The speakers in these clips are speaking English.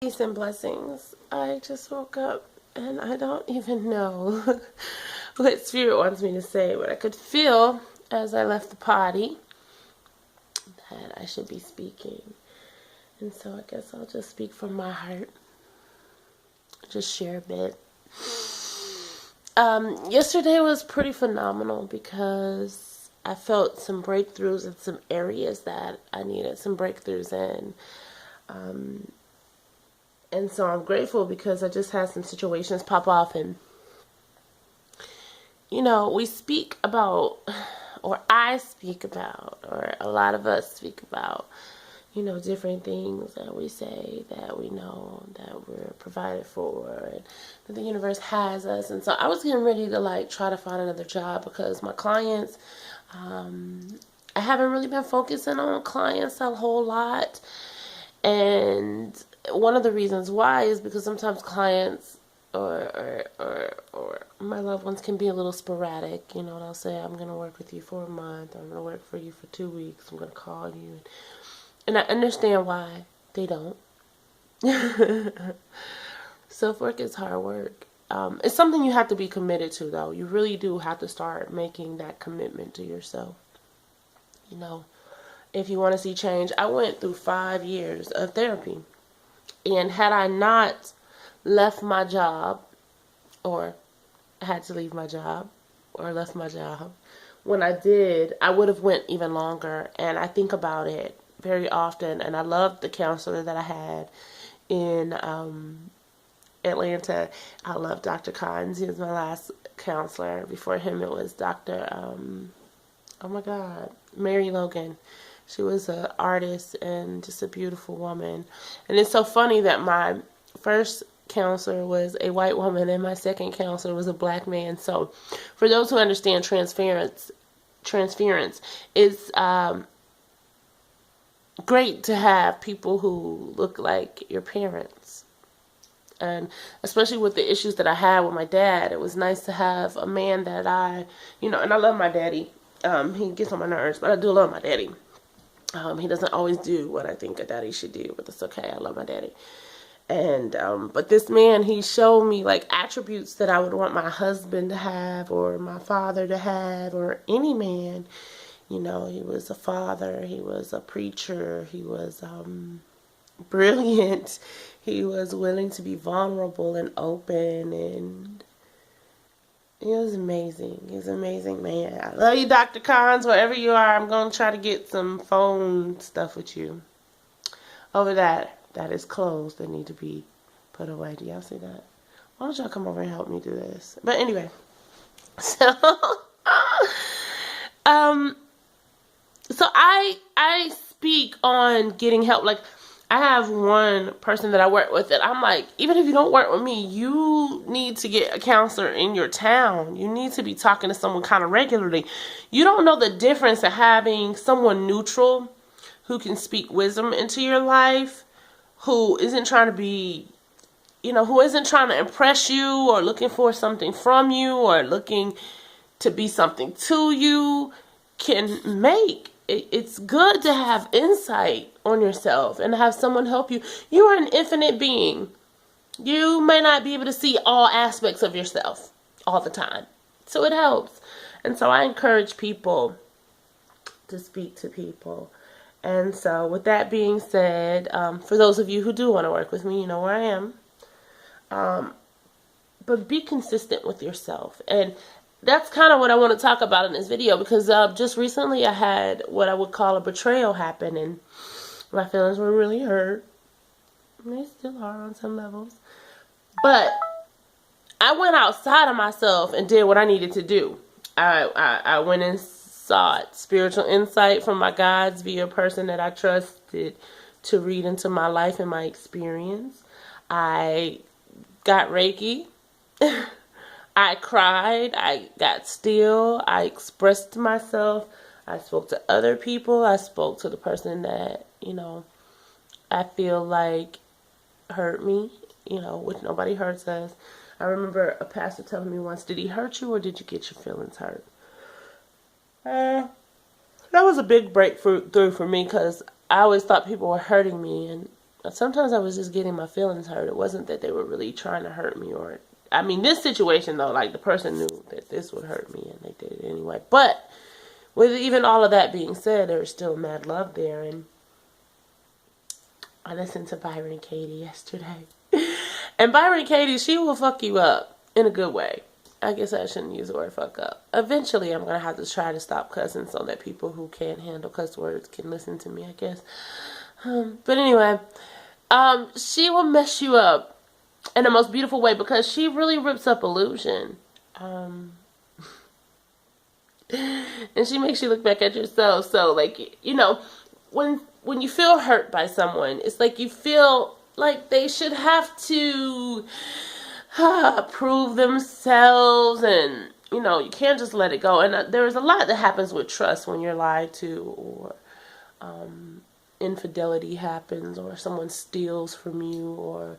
Peace and blessings. I just woke up and I don't even know what Spirit wants me to say, but I could feel as I left the potty that I should be speaking. And so I guess I'll just speak from my heart. Just share a bit. Yesterday was pretty phenomenal because I felt some breakthroughs in some areas that I needed some breakthroughs in. And so I'm grateful because I just had some situations pop off, and we speak about, or I speak about, or a lot of us speak about, different things that we say that we know that we're provided for and that the universe has us. And so I was getting ready to try to find another job because my clients, I haven't really been focusing on clients a whole lot. And one of the reasons why is because sometimes clients or my loved ones can be a little sporadic. They'll say, I'm going to work with you for a month. I'm going to work for you for 2 weeks. I'm going to call you. And I understand why they don't. Self-work is hard work. It's something you have to be committed to, though. You really do have to start making that commitment to yourself. If you want to see change, I went through 5 years of therapy. And had I not left my job, or had to leave my job, or left my job, when I did, I would have went even longer. And I think about it very often. And I loved the counselor that I had in Atlanta. I love Dr. Collins. He was my last counselor. Before him, it was Dr. Mary Logan. She was an artist and just a beautiful woman. And it's so funny that my first counselor was a white woman and my second counselor was a black man. So for those who understand transference, it's great to have people who look like your parents. And especially with the issues that I had with my dad, it was nice to have a man that and I love my daddy. He gets on my nerves, but I do love my daddy. He doesn't always do what I think a daddy should do, but that's okay. I love my daddy. And, but this man, he showed me attributes that I would want my husband to have, or my father to have, or any man. He was a father. He was a preacher. He was, brilliant. He was willing to be vulnerable and open, and he was amazing. He's an amazing man. I love you, Dr. Collins. Wherever you are, I'm going to try to get some phone stuff with you. Over that is clothes that need to be put away. Do y'all see that? Why don't y'all come over and help me do this? But anyway, so so I speak on getting help. I have one person that I work with that I'm like, even if you don't work with me, you need to get a counselor in your town. You need to be talking to someone kind of regularly. You don't know the difference of having someone neutral who can speak wisdom into your life, who isn't trying to be, who isn't trying to impress you or looking for something from you or looking to be something to you, can make. It's good to have insight on yourself and have someone help you. You are an infinite being. You may not be able to see all aspects of yourself all the time. So it helps. And so I encourage people to speak to people. And so with that being said, for those of you who do want to work with me, you know where I am. But be consistent with yourself. And that's kind of what I want to talk about in this video, because just recently I had what I would call a betrayal happen, and my feelings were really hurt. And they still are on some levels. But I went outside of myself and did what I needed to do. I went and sought spiritual insight from my guides via a person that I trusted to read into my life and my experience. I got Reiki. I cried, I got still, I expressed myself, I spoke to other people, I spoke to the person that, I feel like hurt me, which nobody hurts us. I remember a pastor telling me once, did he hurt you or did you get your feelings hurt? That was a big breakthrough for me, because I always thought people were hurting me, and Sometimes I was just getting my feelings hurt. It wasn't that they were really trying to hurt me, or I mean, this situation though, like the person knew that this would hurt me and they did it anyway. But with even all of that being said, there was still mad love there. And I listened to Byron Katie yesterday. And Byron Katie, she will fuck you up in a good way. I guess I shouldn't use the word fuck up. Eventually, I'm going to have to try to stop cussing so that people who can't handle cuss words can listen to me, I guess. But anyway, she will mess you up in the most beautiful way because she really rips up illusion. And she makes you look back at yourself. So, like, you know, when you feel hurt by someone, it's like you feel like they should have to prove themselves, and you know, you can't just let it go. And there's a lot that happens with trust when you're lied to, or infidelity happens, or someone steals from you, or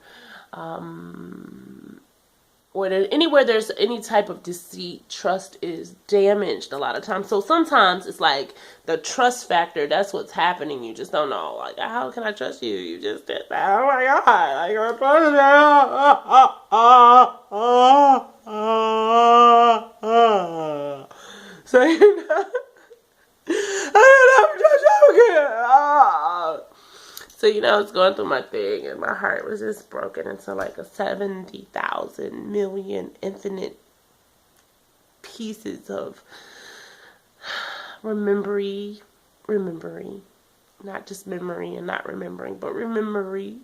anywhere there's any type of deceit, trust is damaged a lot of times. So sometimes it's like the trust factor, that's what's happening. You just don't know. Like, how can I trust you? You just did that. Oh my God. I can't trust you. So, you know, I never trust you again. So, you know, I was going through my thing and my heart was just broken into like a 70,000 million infinite pieces of remembering, not just memory and not remembering, but remembering.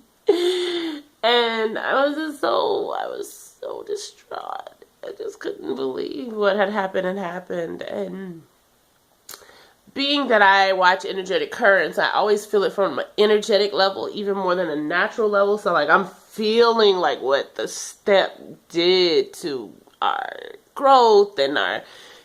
And I was so distraught. I just couldn't believe what had happened and happened. And being that I watch energetic currents, I always feel it from an energetic level, even more than a natural level. So, like, I'm feeling like what the step did to our growth and our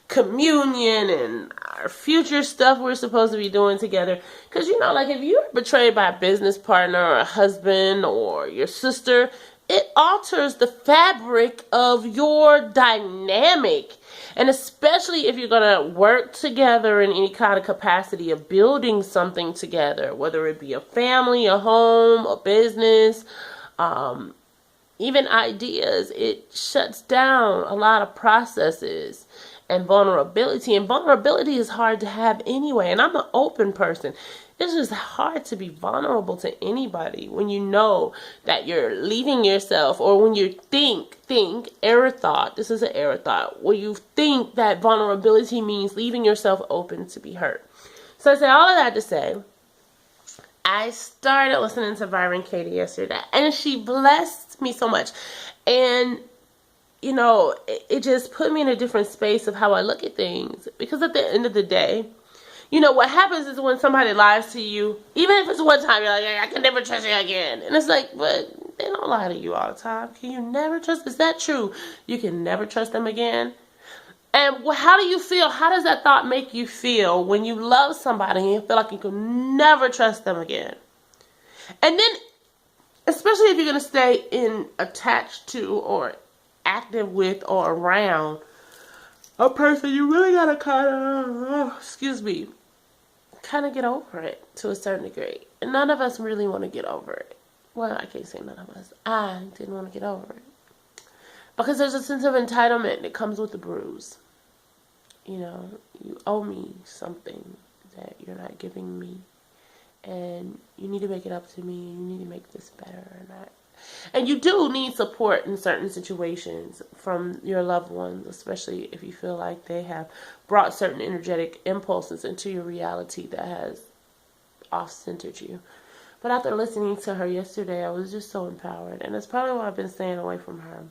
communion and our future stuff we're supposed to be doing together. Because, you know, like, if you're betrayed by a business partner or a husband or your sister, it alters the fabric of your dynamic. And especially if you're going to work together in any kind of capacity of building something together, whether it be a family, a home, a business, even ideas, it shuts down a lot of processes and vulnerability. And vulnerability is hard to have anyway. And I'm an open person. It's just hard to be vulnerable to anybody when you know that you're leaving yourself, or when you think, error thought, this is an error thought, where you think that vulnerability means leaving yourself open to be hurt. So I say all of that to say, I started listening to Byron Katie yesterday, and she blessed me so much. And, you know, it just put me in a different space of how I look at things. Because at the end of the day, you know, what happens is when somebody lies to you, even if it's one time, you're like, I can never trust you again. And it's like, but they don't lie to you all the time. Can you never trust? Is that true? You can never trust them again? And how do you feel? How does that thought make you feel when you love somebody and you feel like you can never trust them again? And then, especially if you're going to stay attached to or active with or around a person, you really got to kind of get over it to a certain degree. And none of us really want to get over it. Well, I can't say none of us. I didn't want to get over it. Because there's a sense of entitlement that comes with the bruise. You know, you owe me something that you're not giving me. And you need to make it up to me. You need to make this better. And you do need support in certain situations from your loved ones, especially if you feel like they have brought certain energetic impulses into your reality that has off-centered you. But after listening to her yesterday, I was just so empowered. And that's probably why I've been staying away from her.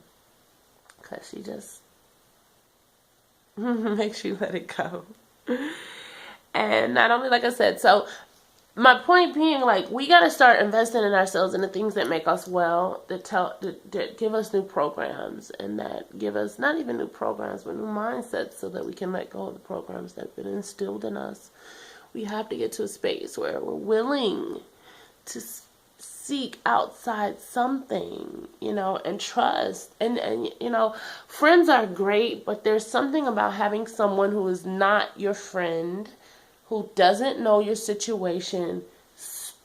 Because she just makes you let it go. And not only, like I said, so my point being, like, we got to start investing in ourselves and the things that make us well, that give us new programs, and that give us not even new programs, but new mindsets, so that we can let go of the programs that have been instilled in us. We have to get to a space where we're willing to seek outside something, you know, and trust. And you know, friends are great, but there's something about having someone who is not your friend, who doesn't know your situation,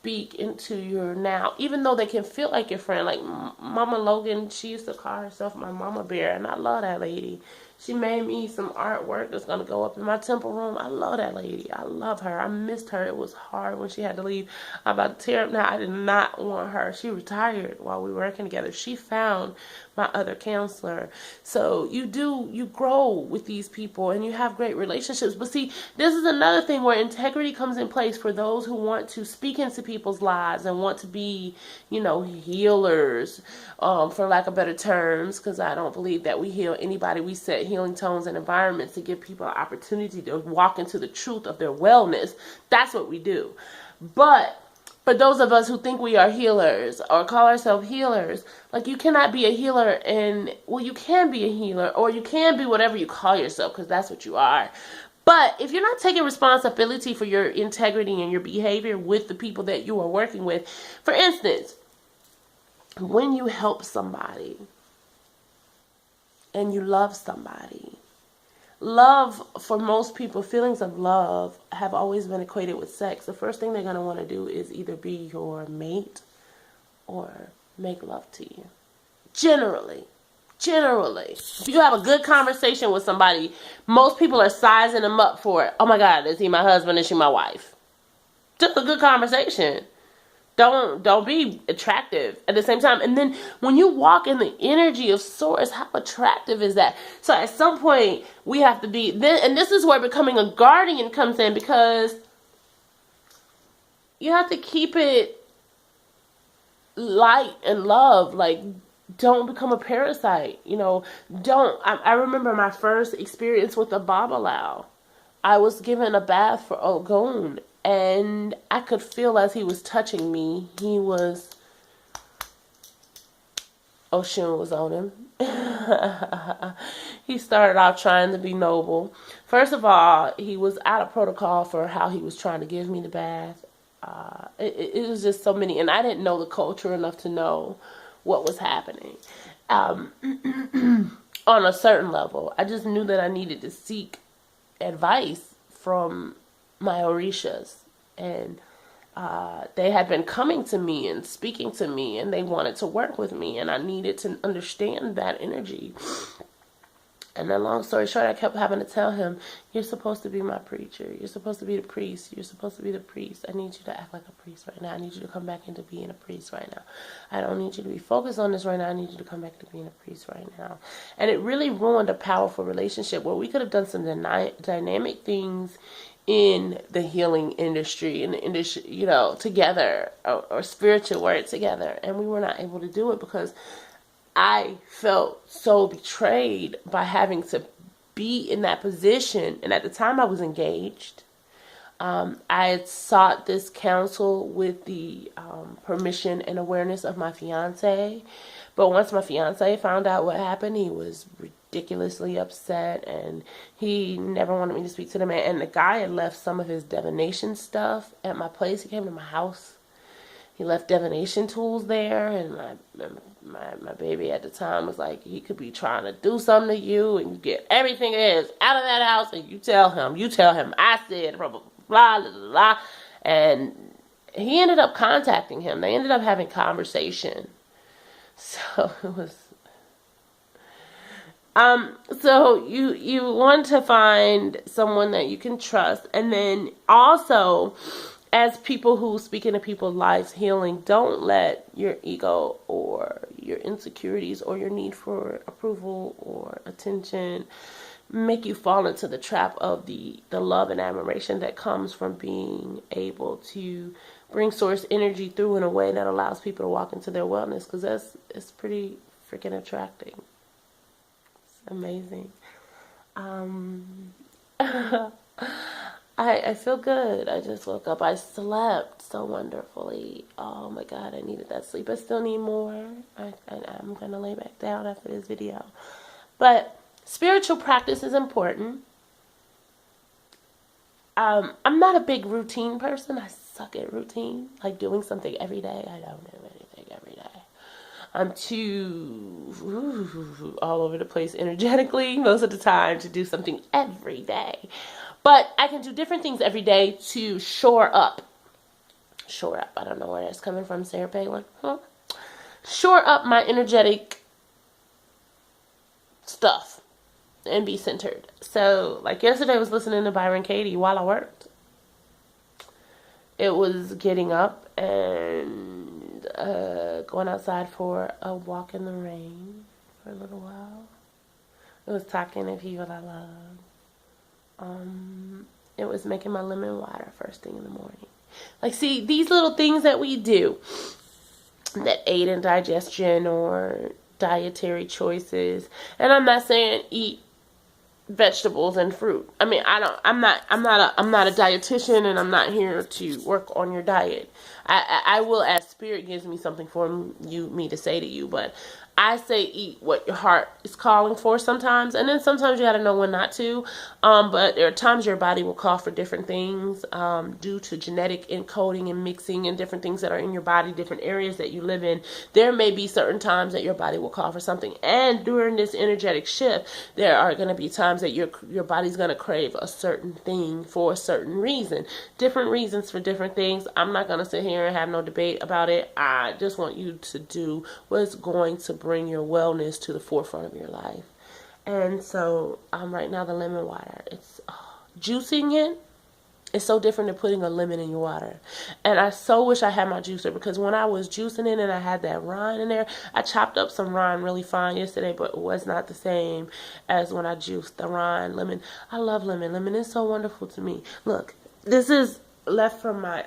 speak into your now, even though they can feel like your friend. Like Mama Logan, she used to call herself my mama bear, and I love that lady. She made me some artwork that's going to go up in my temple room. I love that lady. I love her. I missed her. It was hard when she had to leave. I'm about to tear up now. I did not want her. She retired while we were working together. She found my other counselor. So you grow with these people and you have great relationships. But see, this is another thing where integrity comes in place for those who want to speak into people's lives and want to be, healers, for lack of better terms, because I don't believe that we heal anybody. We set healing tones and environments to give people an opportunity to walk into the truth of their wellness. That's what we do. But for those of us who think we are healers or call ourselves healers, like, you cannot be a healer you can be a healer, or you can be whatever you call yourself, because that's what you are. But if you're not taking responsibility for your integrity and your behavior with the people that you are working with, for instance, when you help somebody and you love somebody, love, for most people, feelings of love have always been equated with sex. The first thing they're going to want to do is either be your mate or make love to you. Generally. If you have a good conversation with somebody, most people are sizing them up for it. Oh my God, is he my husband? Is she my wife? Just a good conversation. Don't be attractive at the same time. And then when you walk in the energy of source, how attractive is that? So at some point we have to be then, and this is where becoming a guardian comes in, because you have to keep it light and love. Like, don't become a parasite. I remember my first experience with a Babalao. I was given a bath for Ogun, and I could feel as he was touching me, Oshun was on him. He started off trying to be noble. First of all, he was out of protocol for how he was trying to give me the bath. It was just so many, and I didn't know the culture enough to know what was happening. On a certain level, I just knew that I needed to seek advice from my Orishas, and they had been coming to me and speaking to me, and they wanted to work with me, and I needed to understand that energy. And then, long story short, I kept having to tell him, you're supposed to be my preacher. You're supposed to be the priest. You're supposed to be the priest. I need you to act like a priest right now. I need you to come back into being a priest right now. I don't need you to be focused on this right now. I need you to come back to being a priest right now. And it really ruined a powerful relationship where we could have done some dynamic things in the healing industry, in the industry, together, or spiritual work together. And we were not able to do it because I felt so betrayed by having to be in that position. And at the time I was engaged. I had sought this counsel with the permission and awareness of my fiance. But once my fiance found out what happened, he was ridiculously upset, and he never wanted me to speak to the man. And the guy had left some of his divination stuff at my place. He came to my house. He left divination tools there, and my baby at the time was like, he could be trying to do something to you, and you get everything is out of that house, and you tell him, I said, blah, blah, blah, blah, blah. And he ended up contacting him. They ended up having conversation. So it was, so you want to find someone that you can trust, and then also, as people who speak into people's lives healing, don't let your ego or your insecurities or your need for approval or attention make you fall into the trap of the love and admiration that comes from being able to bring source energy through in a way that allows people to walk into their wellness, because it's pretty freaking attracting. It's amazing. I feel good. I just woke up. I slept so wonderfully. Oh my God, I needed that sleep. I still need more. I'm going to lay back down after this video. But spiritual practice is important. I'm not a big routine person. I suck at routine. Like doing something every day. I don't do anything every day. I'm too all over the place energetically most of the time to do something every day. But I can do different things every day to shore up shore up. I don't know where that's coming from, Sarah Palin. Huh? Shore up my energetic stuff and be centered. So, like yesterday, I was listening to Byron Katie while I worked. It was getting up and going outside for a walk in the rain for a little while. It was talking to people I love. It was making my lemon water first thing in the morning. Like, see, these little things that we do that aid in digestion or dietary choices. And I'm not saying eat vegetables and fruit. I mean, I'm not a dietitian, and I'm not here to work on your diet. I will, as spirit gives me something for me to say to you, but I say eat what your heart is calling for sometimes, and then sometimes you got to know when not to. But there are times your body will call for different things due to genetic encoding and mixing and different things that are in your body, different areas that you live in. There may be certain times that your body will call for something, and during this energetic shift, there are going to be times that your body's going to crave a certain thing for a certain reason. Different reasons for different things. I'm not going to sit here and have no debate about it. I just want you to do what's going to bring your wellness to the forefront of your life. And so right now the lemon water, it's juicing it is so different than putting a lemon in your water. And I so wish I had my juicer, because when I was juicing it and I had that rind in there, I chopped up some rind really fine yesterday, but it was not the same as when I juiced the rind. Lemon, I love lemon. Lemon is so wonderful to me. Look, this is left from my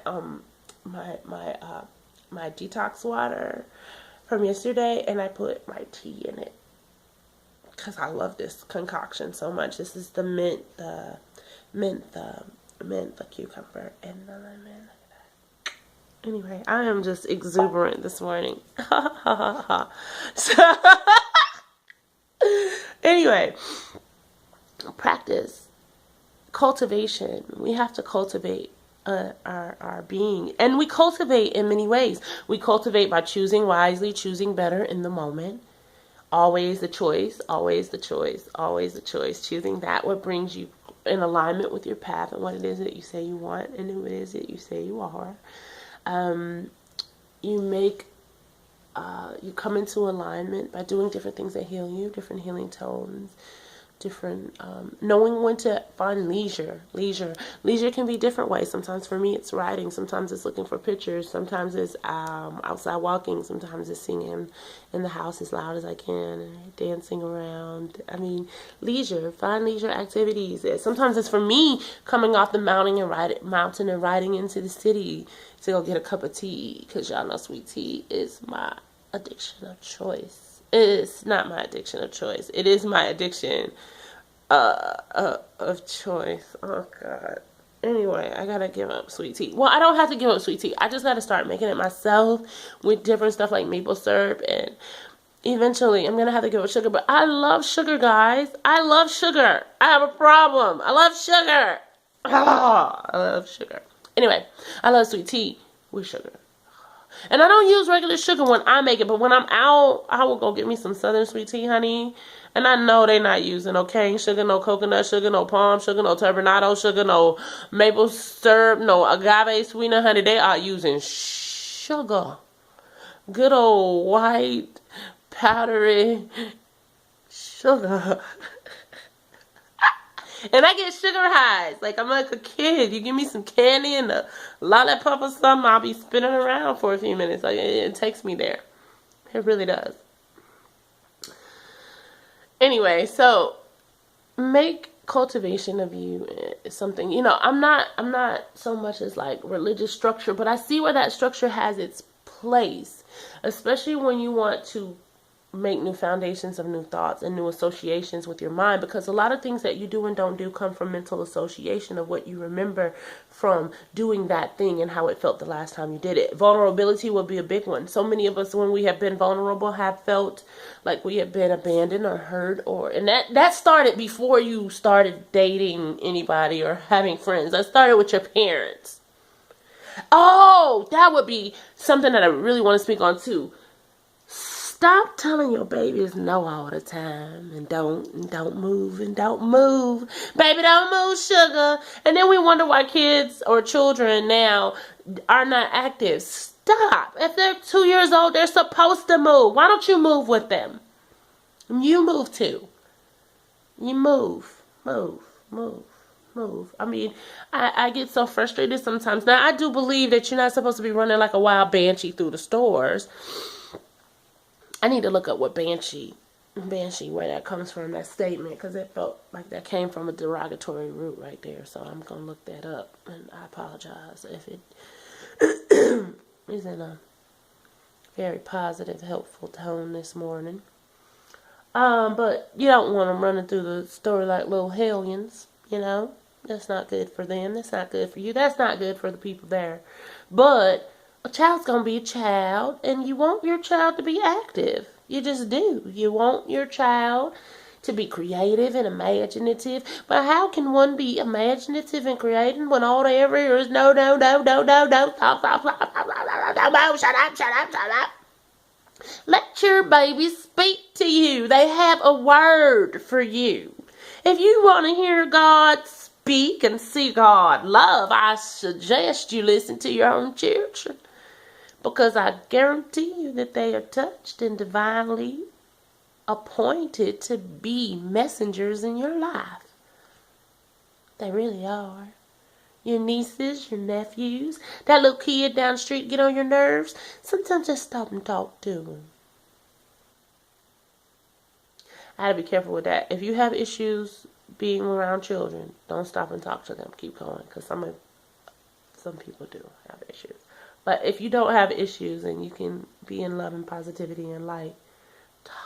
my detox water from yesterday, and I put my tea in it because I love this concoction so much. This is the mint, the cucumber, and the lemon. Anyway, I am just exuberant this morning. So, anyway, practice, cultivation. We have to cultivate our being, and we cultivate in many ways. We cultivate by choosing wisely, choosing better in the moment. Always the choice, always the choice, always the choice. Choosing that what brings you in alignment with your path and what it is that you say you want and who it is that you say you are. You come into alignment by doing different things that heal you, different healing tones, different, knowing when to find leisure. Leisure can be different ways. Sometimes for me it's writing, sometimes it's looking for pictures, sometimes it's outside walking, sometimes it's singing in the house as loud as I can and dancing around. I mean, leisure, find leisure activities. Sometimes it's for me coming off the mountain and riding into the city to go get a cup of tea, because y'all know sweet tea is my addiction of choice. It's not my addiction of choice. It is my addiction of choice. Oh, God. Anyway, I gotta give up sweet tea. Well, I don't have to give up sweet tea. I just gotta start making it myself with different stuff like maple syrup, and eventually I'm gonna have to give up sugar. But I love sugar, guys. I love sugar. I have a problem. I love sugar. Oh, I love sugar. Anyway, I love sweet tea with sugar. And I don't use regular sugar when I make it, but when I'm out, I will go get me some Southern sweet tea, honey. And I know they're not using no cane sugar, no coconut sugar, no palm sugar, no turbinado sugar, no maple syrup, no agave sweetener, honey. They are using sugar. Good old white, powdery sugar. And I get sugar highs. Like I'm like a kid. You give me some candy and a lollipop or something, I'll be spinning around for a few minutes. Like it takes me there. It really does. Anyway, so make cultivation of you something. You know, I'm not so much as like religious structure, but I see where that structure has its place, especially when you want to make new foundations of new thoughts and new associations with your mind, because a lot of things that you do and don't do come from mental association of what you remember from doing that thing and how it felt the last time you did it. Vulnerability will be a big one. So many of us, when we have been vulnerable, have felt like we have been abandoned or hurt, and that started before you started dating anybody or having friends. That started with your parents. Oh, that would be something that I really want to speak on too. Stop telling your babies no all the time and don't move and don't move. Baby, don't move, sugar. And then we wonder why kids or children now are not active. Stop. If they're 2 years old, they're supposed to move. Why don't you move with them? You move too. You move. Move. Move. Move. I mean, I get so frustrated sometimes. Now, I do believe that you're not supposed to be running like a wild banshee through the stores. I need to look up what banshee, where that comes from, that statement, because it felt like that came from a derogatory root right there. So I'm going to look that up, and I apologize if it is in a very positive, helpful tone this morning. But you don't want them running through the store like little hellions, you know. That's not good for them. That's not good for you. That's not good for the people there. But a child's going to be a child, and you want your child to be active. You just do. You want your child to be creative and imaginative. But how can one be imaginative and creative when all they ever hear is no, no, no, no, no, no, stop, stop, stop, stop, stop, stop, no, shut up, shut up, shut up. Let your babies speak to you. They have a word for you. If you want to hear God speak and see God love, I suggest you listen to your own children. Because I guarantee you that they are touched and divinely appointed to be messengers in your life. They really are. Your nieces, your nephews, that little kid down the street get on your nerves. Sometimes just stop and talk to them. I had to be careful with that. If you have issues being around children, don't stop and talk to them. Keep going, because some people do have issues. But if you don't have issues and you can be in love and positivity and light,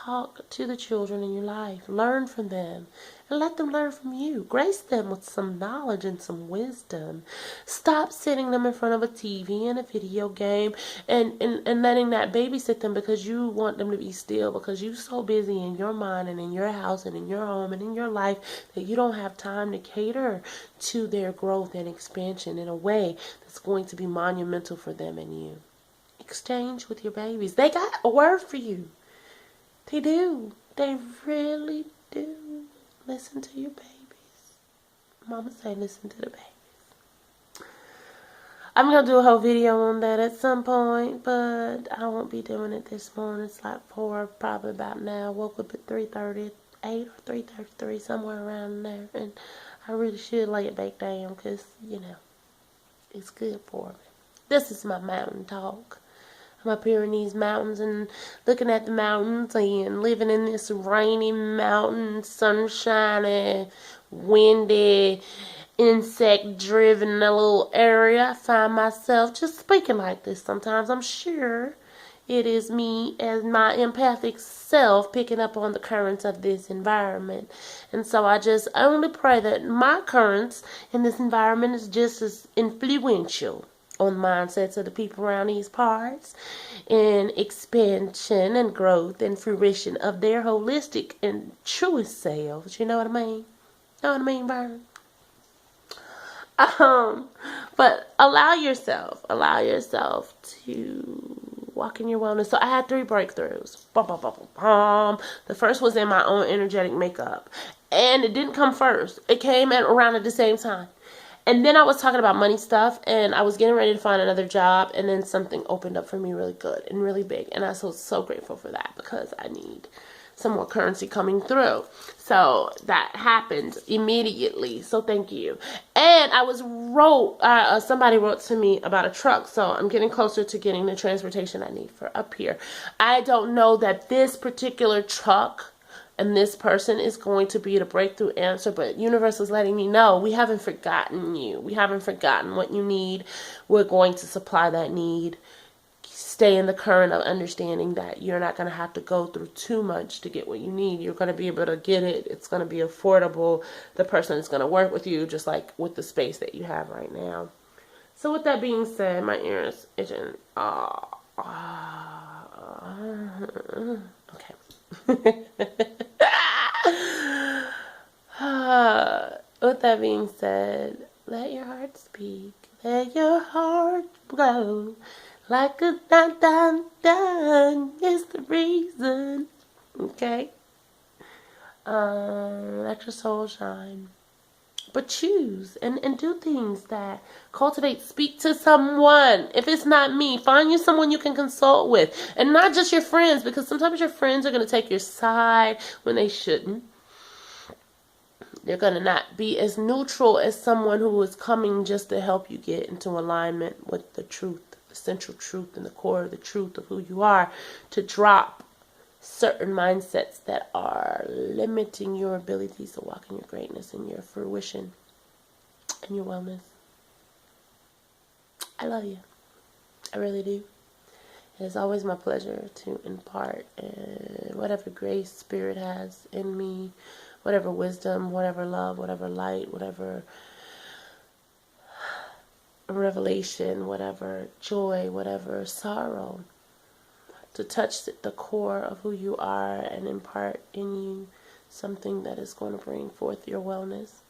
talk to the children in your life. Learn from them and let them learn from you. Grace them with some knowledge and some wisdom. Stop sitting them in front of a TV and a video game and letting that babysit them because you want them to be still, because you're so busy in your mind and in your house and in your home and in your life that you don't have time to cater to their growth and expansion in a way that's going to be monumental for them and you. Exchange with your babies. They got a word for you. They do. They really do. Listen to your babies. Mama say listen to the babies. I'm going to do a whole video on that at some point, but I won't be doing it this morning. It's like 4, probably about now. Woke up at 3:38 or 3:33, somewhere around there. And I really should lay it back down because, you know, it's good for me. This is my mountain talk. I'm up here in these mountains and looking at the mountains and living in this rainy mountain, sunshiny, windy, insect-driven little area. I find myself just speaking like this sometimes. I'm sure it is me as my empathic self picking up on the currents of this environment. And so I just only pray that my currents in this environment is just as influential on mindsets of the people around these parts, and expansion and growth and fruition of their holistic and truest selves. You know what I mean? Know what I mean, Byron? But allow yourself to walk in your wellness. So I had 3 breakthroughs. Bum, bum, bum, bum, bum. The first was in my own energetic makeup, and it didn't come first. It came around at the same time. And then I was talking about money stuff, and I was getting ready to find another job, and then something opened up for me really good and really big. And I'm so grateful for that because I need some more currency coming through. So that happened immediately. So thank you. And I somebody wrote to me about a truck. So I'm getting closer to getting the transportation I need for up here. I don't know that this particular truck and this person is going to be the breakthrough answer, but universe is letting me know we haven't forgotten you. We haven't forgotten what you need. We're going to supply that need. Stay in the current of understanding that you're not going to have to go through too much to get what you need. You're going to be able to get it. It's going to be affordable. The person is going to work with you just like with the space that you have right now. So with that being said, my ears itching. Okay. With that being said, let your heart speak. Let your heart glow like a dun dun dun. It's the reason. Okay? Let your soul shine. But choose and do things that cultivate. Speak to someone. If it's not me, find you someone you can consult with. And not just your friends, because sometimes your friends are going to take your side when they shouldn't. They're going to not be as neutral as someone who is coming just to help you get into alignment with the truth, the central truth and the core of the truth of who you are, to drop certain mindsets that are limiting your abilities to walk in your greatness and your fruition and your wellness. I love you. I really do. It is always my pleasure to impart whatever grace Spirit has in me, whatever wisdom, whatever love, whatever light, whatever revelation, whatever joy, whatever sorrow, to touch the core of who you are and impart in you something that is going to bring forth your wellness.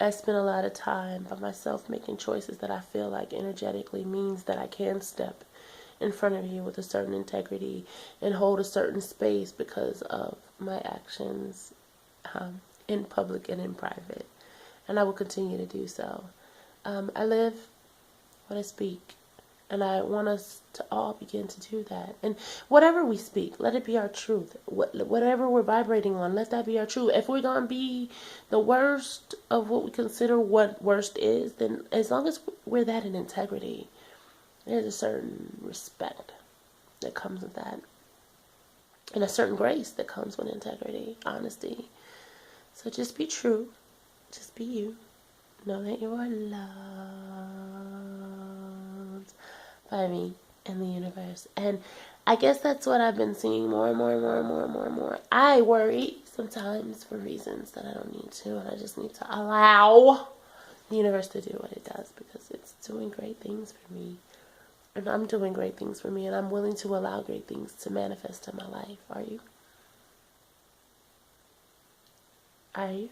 I spend a lot of time by myself making choices that I feel like energetically means that I can step in front of you with a certain integrity and hold a certain space because of my actions in public and in private. And I will continue to do so. I live what I speak. And I want us to all begin to do that. And whatever we speak, let it be our truth. Whatever we're vibrating on, let that be our truth. If we're going to be the worst of what we consider what worst is, then as long as we're that in integrity, there's a certain respect that comes with that. And a certain grace that comes with integrity, honesty. So just be true. Just be you. Know that you are loved by me and the universe. And I guess that's what I've been seeing more and more and more and more and more and more. I worry sometimes for reasons that I don't need to, and I just need to allow the universe to do what it does, because it's doing great things for me. And I'm doing great things for me, and I'm willing to allow great things to manifest in my life. Are you? Are you?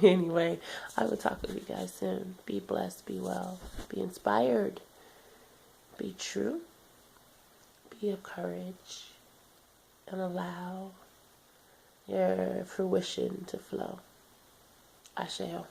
Anyway, I will talk with you guys soon. Be blessed, be well, be inspired, be true, be of courage, and allow your fruition to flow. I shall.